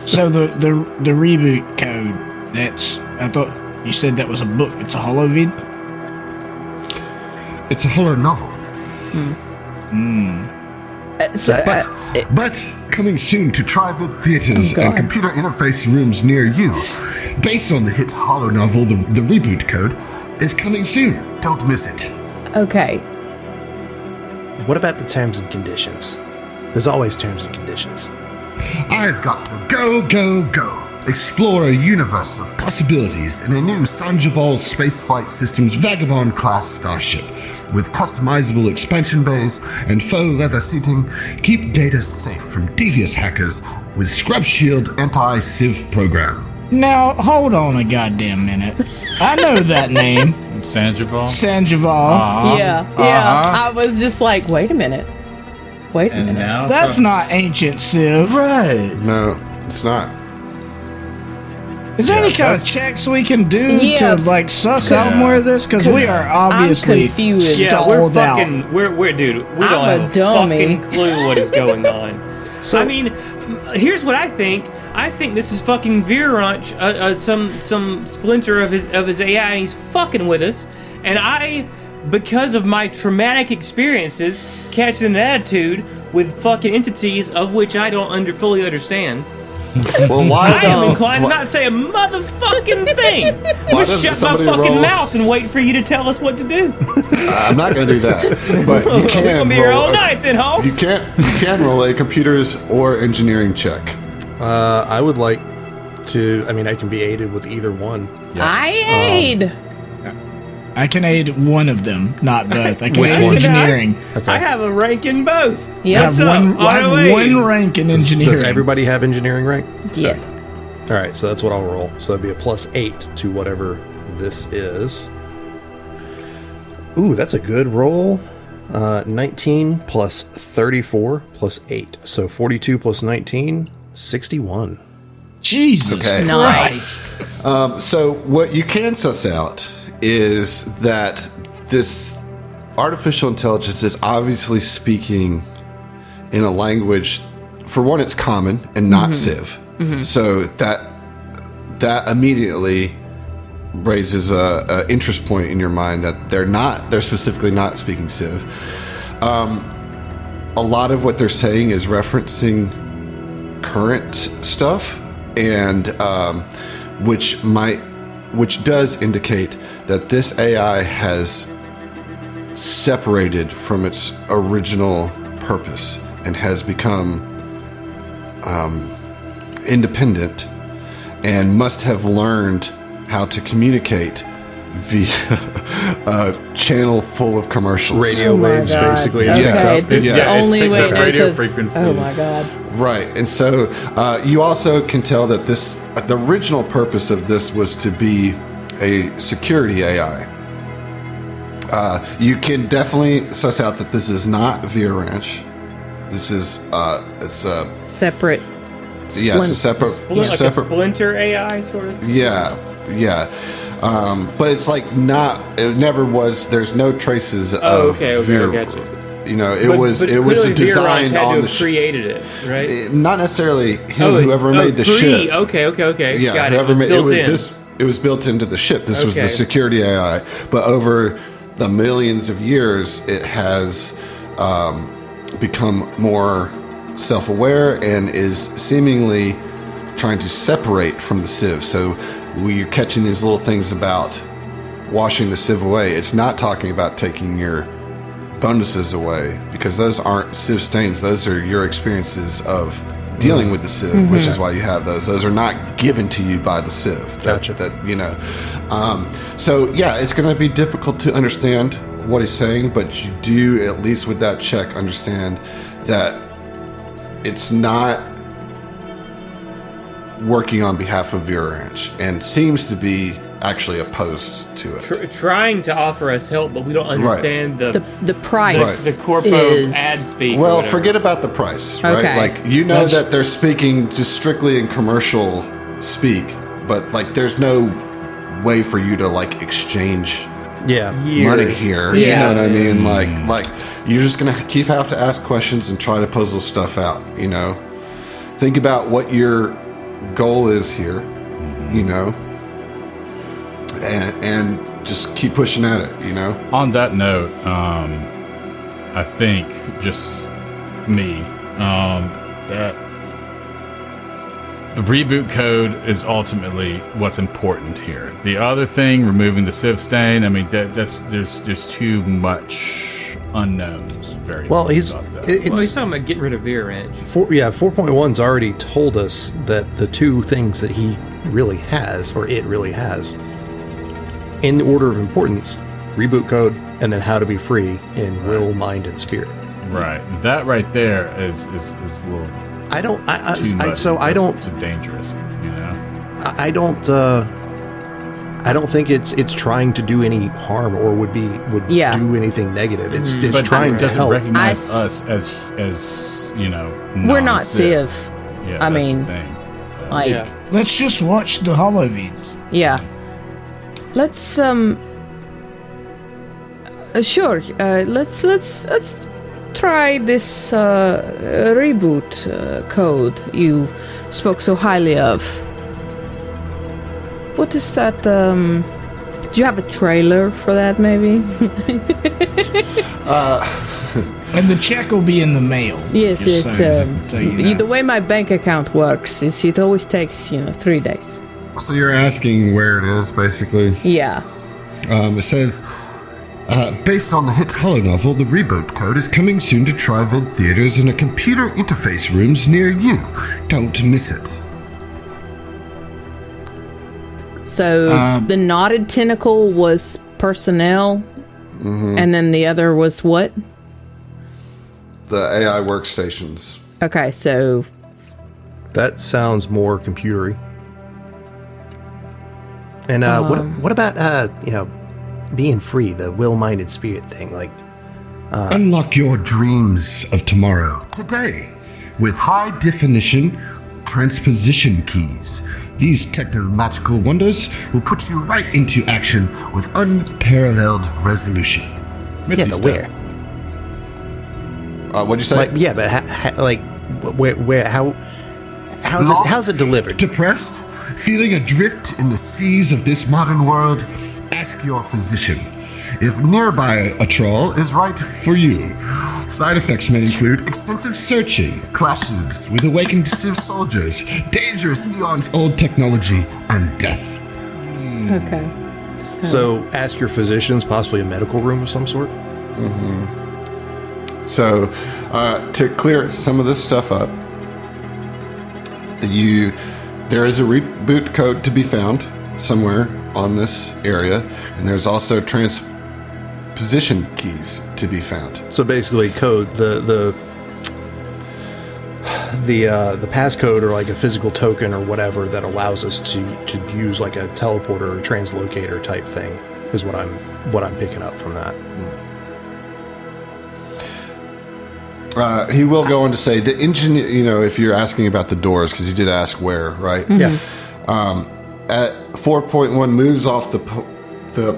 so the reboot code. That's I thought you said that was a book. It's a holovid. It's a horror novel. But coming soon to Trivid theaters and computer interface rooms near you. Based on the hit horror novel, the Reboot Code is coming soon. Don't miss it. Okay. What about the terms and conditions? There's always terms and conditions. I've got to go. Explore a universe of possibilities in a new Sanjival Spaceflight Systems Vagabond-class starship. With customizable expansion bays and faux leather seating, keep data safe from devious hackers with Scrub Shield anti-Civ program. Now hold on a goddamn minute. I know that name, Sanjival. Sanjival. Yeah. I was just like, wait a minute. And now That's not ancient Civ. right. No, it's not. Is there any kind of that's- checks we can do Yeah. to like suss out more of this? Because we are obviously I'm confused. Yeah, we're stalled out. fucking. We're dude. We I'm don't a have a dummy. fucking clue what is going on. I mean, here's what I think. I think this is fucking Vhieransch, some splinter of his AI, and he's fucking with us. And I, because of my traumatic experiences, catch an attitude with fucking entities of which I don't fully understand. Well, why? I am inclined to not say a motherfucking thing. Why Just doesn't shut my somebody fucking roll- mouth and wait for you to tell us what to do. I'm not going to do that. But you We're can gonna be here roll all night then, Hoss. You can roll a computers or engineering check. I would like to. I mean, I can be aided with either one. I aid. I can aid one of them, not both. I can Which aid one? engineering. I have a rank in both. I Yes. have one. up? I have ROA. one rank in engineering. Does everybody have engineering rank? Yes. All right, so that's what I'll roll. So that'd be a +8 to whatever this is. Ooh, that's a good roll. 19 plus 34 plus 8. So 42 plus 19, 61. Jesus Okay. Nice. So what you can suss out is that this artificial intelligence is obviously speaking in a language, for one, it's common and not Civ. So that immediately raises a interest point in your mind that they're specifically not speaking Civ. A lot of what they're saying is referencing current stuff, and which does indicate that this AI has separated from its original purpose and has become independent and must have learned how to communicate via a channel full of commercials. Radio Oh my waves, God. basically. Okay. picked Okay, up. this is Yeah, the it's only picked way up this radio is. frequencies. Oh my god! Right, and so you also can tell that the original purpose of this was to be a security AI. You can definitely suss out that this is not Vhieransch. This is it's a Separate. yeah, it's a separate Like separate a splinter AI sort of. yeah. But it's like not. It never was. There's no traces of. Okay, I got you. You know, it was clearly designed Vhieransch had on to the have ship. created it, right? Not necessarily him. Whoever made the ship. Okay. Yeah, Got whoever it. made Built it was in. this. It was built into the ship. This was Okay. the security AI. But over the millions of years, it has become more self-aware and is seemingly trying to separate from the Civ. So we're catching these little things about washing the Civ away. It's not talking about taking your bonuses away, because those aren't Civ stains. Those are your experiences of dealing with the Civ, which is why you have those. Those are not given to you by the Civ. Gotcha. So yeah, it's going to be difficult to understand what he's saying, but you do, at least with that check, understand that it's not working on behalf of Vhieransch and seems to be actually opposed to it. Trying to offer us help, but we don't understand The price. the corpo is, ad speak. or Well, whatever. forget about the price, right? Okay. Like, you know that they're speaking just strictly in commercial speak, but like there's no way for you to like exchange Yeah. money here. You Yeah. know what I mean? Like you're just gonna have to ask questions and try to puzzle stuff out. You know, think about what your goal is here. You know, and just keep pushing at it. You know. On that note, I think just me that the reboot code is ultimately what's important here. The other thing, removing the Civ stain, I mean there's too much unknowns. Very Well, about that. Well, he's it's talking about getting rid of Vhieransch. 4.1's already told us that the two things that he really has, or it really has, in the order of importance, reboot code, and then how to be free in will, mind, and spirit. Right, that right there is a little I don't. too much. So I That's don't. too dangerous. You know. I don't. I don't think it's trying to do any harm or would Yeah. do anything negative. It's But trying it to doesn't help. recognize I us as you know. We're not non-Civ. Civ. Yeah, I that's mean, the thing. So. Like, Yeah. let's just watch the Halloween. Yeah. Let's sure. Let's try this reboot code you spoke so highly of. What is that? Do you have a trailer for that, maybe? And the check will be in the mail. Yes, just it's so you know. the way my bank account works is it always takes 3 days. So you're asking where it is, basically. Yeah. It says, based on the hit Hollow novel, the reboot code is coming soon to Tri-Vid theaters and a computer interface rooms near you. Don't miss it. So the knotted tentacle was personnel, and then the other was what? The AI workstations. Okay, so That sounds more computery. And what about being free, the will-minded spirit thing? Like, Unlock your dreams of tomorrow today with high-definition transposition keys. These techno-magical wonders will put you right into action with unparalleled resolution. Missy but step. where? What'd you say? Like, yeah, but where? How's it delivered? Depressed? Feeling adrift in the seas of this modern world? Ask your physician if nearby a troll is right for you. Side effects may include extensive searching, clashes with awakened Civ soldiers, dangerous eons-old technology, and death. okay. So ask your physicians, possibly a medical room of some sort. So, to clear some of this stuff up, there is a reboot code to be found somewhere on this area, and there's also transposition keys to be found. So basically, code the passcode or like a physical token or whatever that allows us to use like a teleporter or translocator type thing is what I'm picking up from that. He will go on to say the engineer. If you're asking about the doors, because you did ask where, right? Yeah. At 4.1, moves off the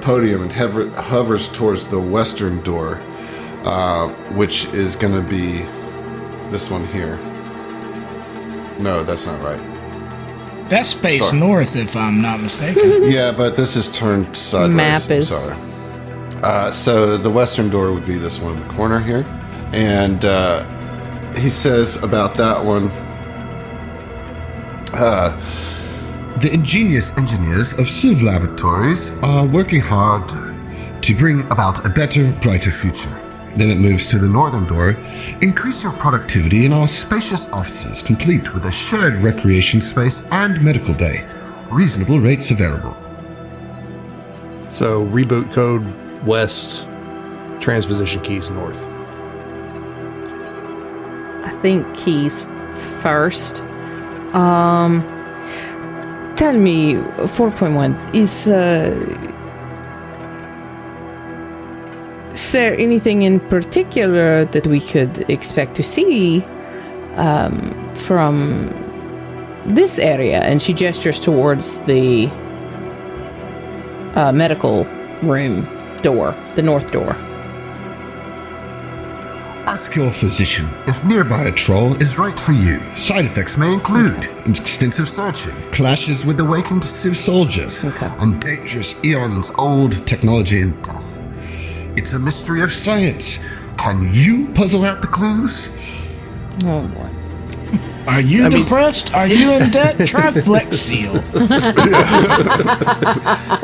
podium and hovers towards the western door, which is going to be this one here. No, that's not right. That's space Sorry. north, if I'm not mistaken. Yeah, but this is turned sideways. Map is- Sorry. So the western door would be this one in the corner here. And he says about that one, The ingenious engineers of Civ Laboratories are working hard to bring about a better, brighter future. Then it moves to the northern door. Increase your productivity in our spacious offices, complete with a shared recreation space and medical bay. Reasonable rates available. So reboot code west, transposition keys north. I think keys first. Tell me, 4.1 is there anything in particular that we could expect to see from this area? And she gestures towards the medical room door, the north door. Ask your physician if nearby a troll is right for you. Side effects may include extensive searching, clashes with awakened Civ soldiers, and dangerous eons-old technology and death. It's a mystery of science. Can you puzzle out the clues? Oh boy. Are you depressed? Are you in debt? Try Flex Seal. Well,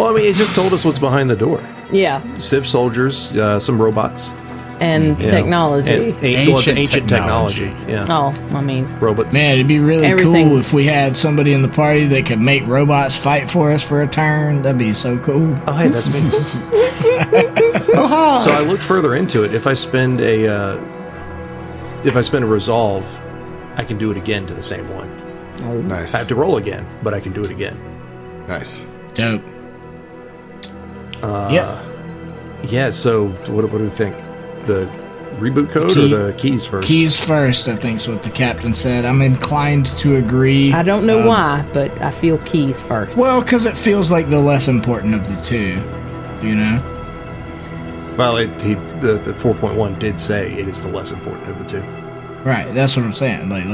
I mean, it just told us what's behind the door. Yeah, Civ soldiers, some robots. and technology. And ancient technology. Yeah. Oh, I mean, Robots. Man, it'd be really Everything. cool if we had somebody in the party that could make robots fight for us for a turn. That'd be so cool. Oh, hey, that's me. So I looked further into it. If I spend a resolve, I can do it again to the same one. Nice. I have to roll again, but I can do it again. Nice. Dope. Yep. Yeah. So what do we think? The reboot code or the keys first? Keys first, I think is what the captain said. I'm inclined to agree. I don't know why, but I feel keys first. Well, because it feels like the less important of the two, you know? Well, the 4.1 did say it is the less important of the two. Right, that's what I'm saying. Like,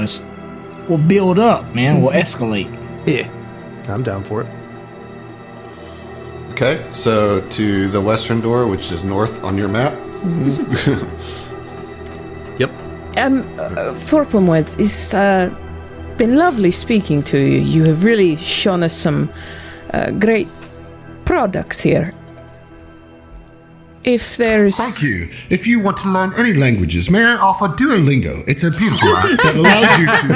we'll build up, man. We'll escalate. Yeah, I'm down for it. Okay, so to the western door, which is north on your map. Yep. 4.1, it's been lovely speaking to you. You have really shown us some great products here. If there's... Thank you. If you want to learn any languages, may I offer Duolingo? It's a beautiful app that allows you to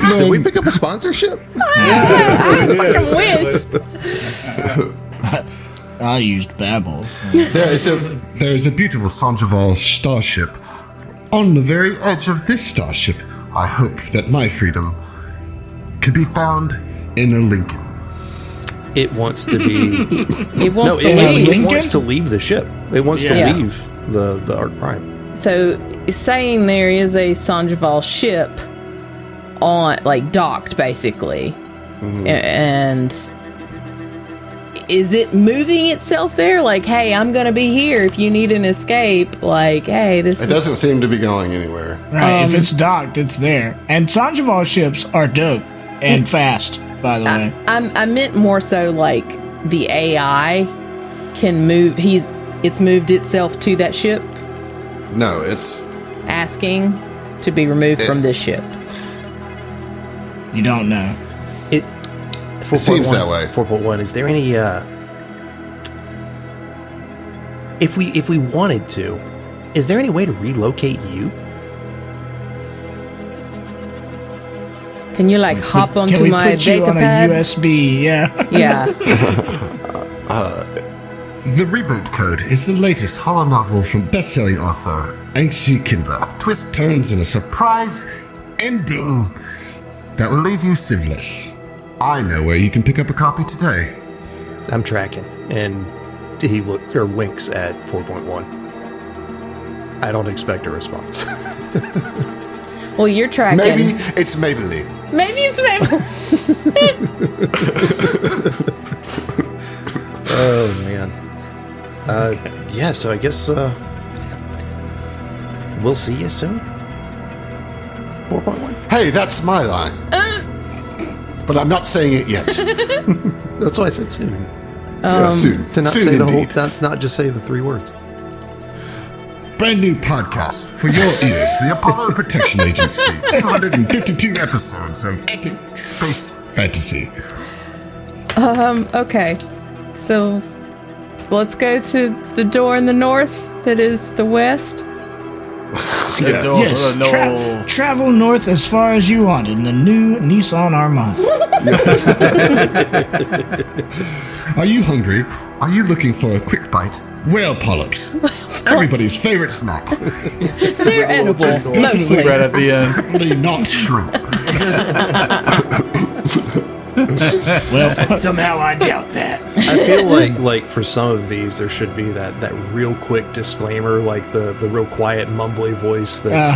learn. Did we pick up a sponsorship? I fucking wish. I used Babbel. There's a beautiful Sandoval starship. On the very edge of this starship, I hope that my freedom can be found in a Lincoln. It wants to be. It wants to it leave. wants to leave the ship. It wants to Yeah. leave the Ark Prime. So, saying there is a Sandoval ship on, like, docked, basically. And is it moving itself there? Like, hey, I'm going to be here if you need an escape. Like, hey, this It doesn't seem to be going anywhere. Right, if it's docked, it's there. And Sandoval ships are dope and fast, by the way. I meant more so like the AI can move. It's moved itself to that ship, No, it's asking to be removed from this ship. You don't know. It seems that way. 4.1. Is there any? If we wanted to, is there any way to relocate you? Can you like hop Can onto we my put you data on a pad? USB? Yeah. Yeah. The reboot code is the latest horror novel from best-selling author Anxie Kindler. Twist turns in a surprise ending that will leave you civiless. I know where you can pick up a copy today. I'm tracking, and he winks at 4.1. I don't expect a response. Well, you're tracking. maybe it's Maybelline. Maybe it's Maybelline. Oh man. Yeah. So I guess we'll see you soon. 4.1. Hey, that's my line. But I'm not saying it yet. That's why I said soon. Yeah, soon. To not Soon say the whole. indeed. To not just say the 3 words. Brand new podcast for your ears. The Apollo Protection Agency. 252 episodes of epic space fantasy. Okay. So let's go to the door in the north that is the west. Yes. Travel north as far as you want in the new Nissan Armada. Are you hungry? Are you looking for a quick bite? Whale polyps. Everybody's favorite snack. They're edible, mostly. Right at the end. Definitely not shrimp. Somehow I doubt that. I feel like for some of these there should be that real quick disclaimer, like the real quiet mumbly voice that's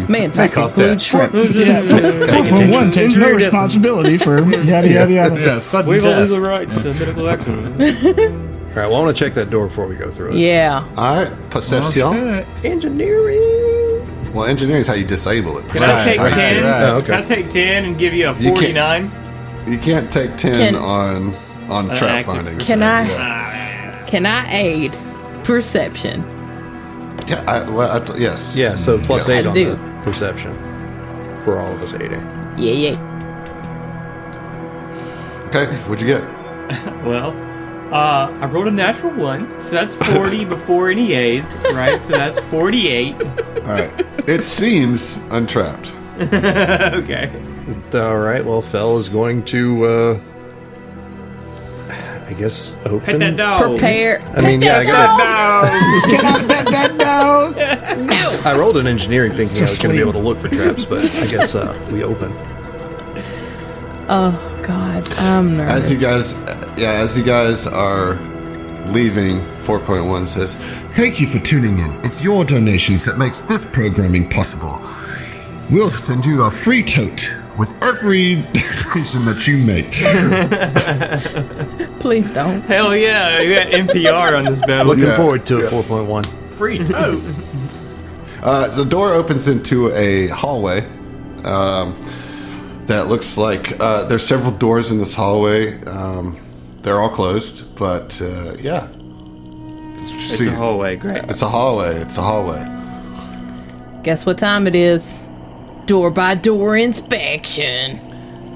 Man, fucking cost glued that. shrimp. Yeah, 4.1 takes no responsibility for yada yada yada. Yeah, sudden Waive all death. legal rights to medical action. all right. Well, I want to check that door before we go through it. Yeah. All right, perception. Engineering. Well, engineering is how you disable it. Can I take Perception's how you 10? see it. Oh, okay. Can I take 10 and give you a You can't- 49? You can't take 10 Can- on trap active finding. Can so, I? Yeah, Can I aid perception? yes. Yeah. So plus Yes. 8 on do. the perception for all of us 8. Yeah. Okay, what'd you get? Well, I rolled a natural 1, so that's 40 before any aids, right? So that's 48. All right. It seems untrapped. Okay. All right. Well, Fel is going to, I guess, open. Pet that dog. Prepare. I mean, yeah, I got. Can I bet that down? I rolled an engineering thinking I was going to be able to look for traps, but I guess we open. Oh God, I'm nervous. As you guys are leaving 4.1 says, Thank you for tuning in. It's your donations that makes this programming possible. We'll send you a free tote with every donation that you make. Please don't. Hell yeah, you got NPR on this battle. Looking Yeah. forward to it, 4.1. Free tote. the door opens into a hallway that looks like there's several doors in this hallway. They're all closed, but yeah. It's a hallway, great. It's a hallway. It's a hallway. Guess what time it is? Door by door inspection.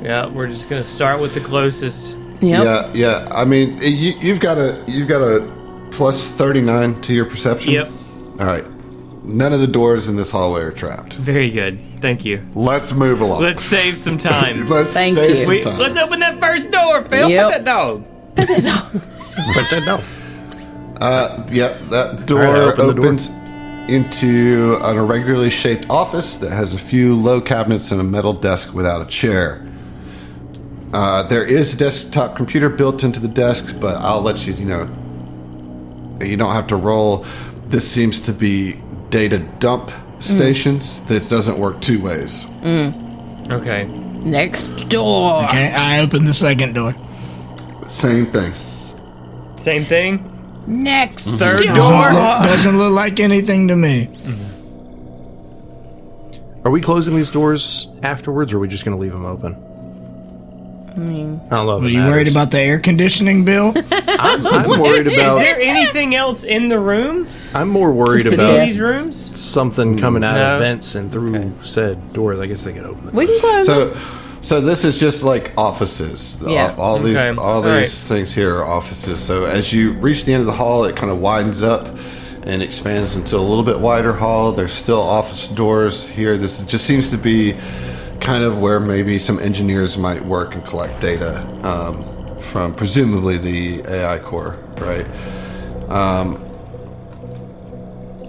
Yeah, we're just gonna start with the closest. Yep. Yeah. I mean, you've got a plus 39 to your perception. Yep. All right. None of the doors in this hallway are trapped. Very good. Thank you. Let's move along. Let's save some time. Let's Thank save you. some time. Let's open that first door, Phil. Yep. Put that dog. But then no. Yeah, that door All right, open the door. opens into an irregularly shaped office that has a few low cabinets and a metal desk without a chair. There is a desktop computer built into the desk, but I'll let you, you don't have to roll. This seems to be data dump stations. That doesn't work two ways. Okay. Next door. Okay, I opened the second door. Same thing. Same thing. Next Third door. door. Doesn't look like anything to me. Are we closing these doors afterwards, or are we just going to leave them open? I don't know. if Are it you worried matters. about the air conditioning bill? I'm worried Is about. there anything else in the room? I'm more worried Just the about desk. These rooms? something coming out No. of vents and through said doors. I guess they could open it. We can close it. So this is just like offices. Yeah. All these Okay. all All these right. things here are offices. So as you reach the end of the hall, it kind of widens up and expands into a little bit wider hall. There's still office doors here. Just seems to be kind of where maybe some engineers might work and collect data from presumably the AI core, right?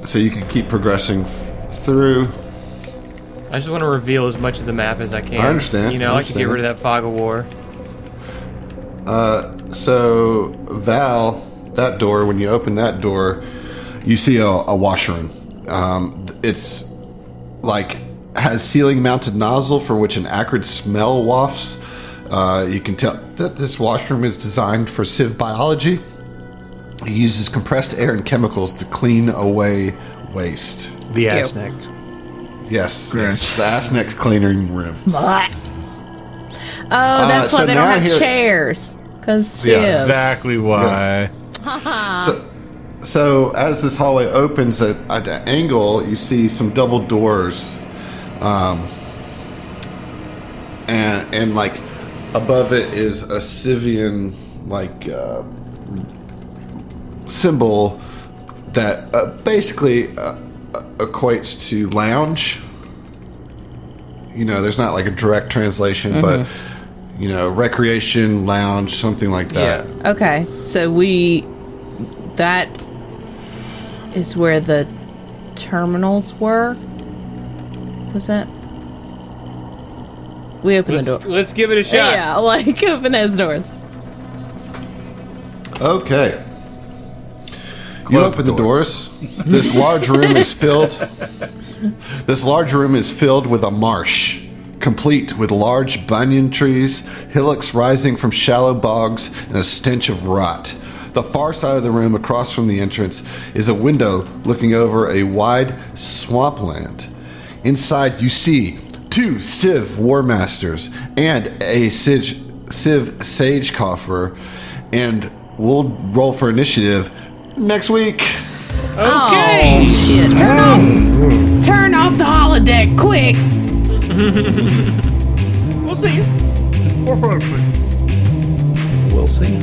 So you can keep progressing through. I just want to reveal as much of the map as I can. I understand, You know, I I could get rid of that fog of war. So Val, that door, when you open that door, you see a washroom. It's like has ceiling mounted nozzle for which an acrid smell wafts. You can tell that this washroom is designed for civ biology. It uses compressed air and chemicals to clean away waste. The ass neck. Yes, it's the ass neck cleaning room. Oh, that's why so they don't now have here- chairs. Because Yeah, Exactly why. So as this hallway opens at an angle, you see some double doors, and like above it is a Civian like symbol that basically equates to lounge. You know, there's not like a direct translation, but you know, recreation lounge, something like that. Okay, so that is where the terminals were. Was that? We opened the door. Let's give it a shot. Yeah, like open those doors. Okay. You Close open the the door. doors. This large room is filled. This large room is filled with a marsh, complete with large banyan trees, hillocks rising from shallow bogs, and a stench of rot. The far side of the room, across from the entrance, is a window looking over a wide swampland. Inside, you see 2 Civ War Masters and a Civ Sage Coffer, and we'll roll for initiative next week. Okay. Oh shit! Turn off the holodeck, quick! We'll see you. We'll see.